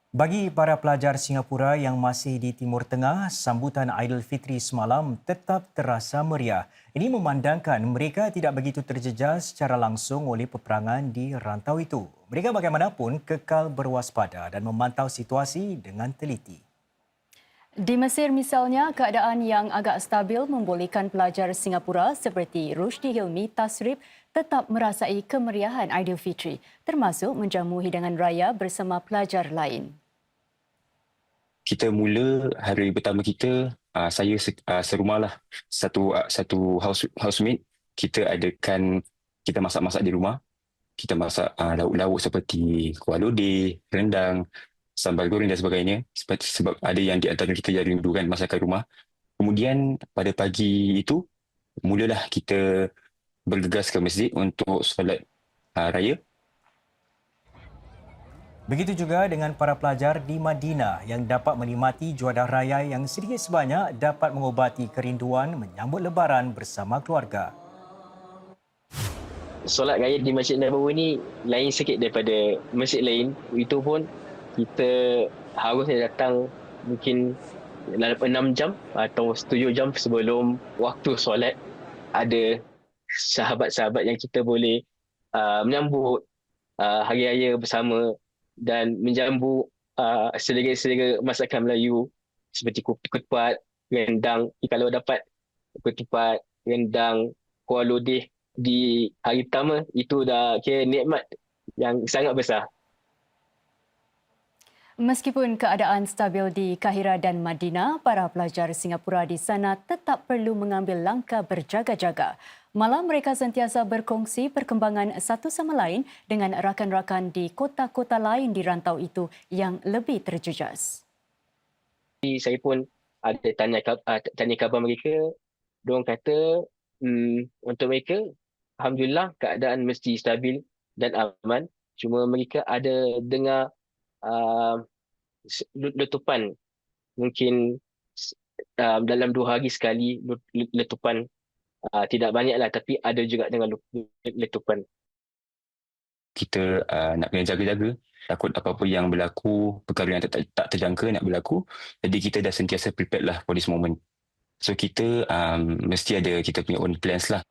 Bagi para pelajar Singapura yang masih di Timur Tengah, sambutan Aidilfitri semalam tetap terasa meriah. Ini memandangkan mereka tidak begitu terjejas secara langsung oleh peperangan di rantau itu. Mereka bagaimanapun kekal berwaspada dan memantau situasi dengan teliti. Di Mesir misalnya, keadaan yang agak stabil membolehkan pelajar Singapura seperti Rushdie Hilmi Tasrib tetap merasai kemeriahan Aidilfitri, termasuk menjamu hidangan raya bersama pelajar lain. Kita mula hari pertama kita, saya serumah lah, satu housemate. Kita masak-masak di rumah. Kita masak lauk-lauk seperti kuah lodeh, rendang, sambal goreng dan sebagainya. Sebab ada yang di antara kita yang rindukan masakan rumah. Kemudian pada pagi itu, mulalah kita bergegas ke masjid untuk solat raya. Begitu juga dengan para pelajar di Madinah yang dapat menikmati juadah raya yang sedikit sebanyak dapat mengobati kerinduan menyambut Lebaran bersama keluarga. Solat raya di Masjid Nabawi ni lain sikit daripada masjid lain. Itu pun kita harusnya datang mungkin dalam 6 jam atau 7 jam sebelum waktu solat. Ada sahabat-sahabat yang kita boleh menyambut hari raya bersama dan menjambut selera-selera masakan Melayu seperti ketupat, rendang. Kalau dapat ketupat, rendang, kuah lodeh di hari pertama, itu dah kira nikmat yang sangat besar. Meskipun keadaan stabil di Kahira dan Madinah, para pelajar Singapura di sana tetap perlu mengambil langkah berjaga-jaga. Malah mereka sentiasa berkongsi perkembangan satu sama lain dengan rakan-rakan di kota-kota lain di rantau itu yang lebih terjejas. Saya pun ada tanya khabar mereka. Diorang kata untuk mereka, alhamdulillah keadaan mesti stabil dan aman. Cuma mereka ada dengar letupan, mungkin dalam 2 hari sekali letupan. Tidak banyaklah, tapi ada juga dengan letupan. Kita nak kena jaga-jaga, takut apa-apa yang berlaku, perkara yang tak terjangka nak berlaku. Jadi kita dah sentiasa prepared lah for this moment. So kita mesti ada kita punya own plans lah.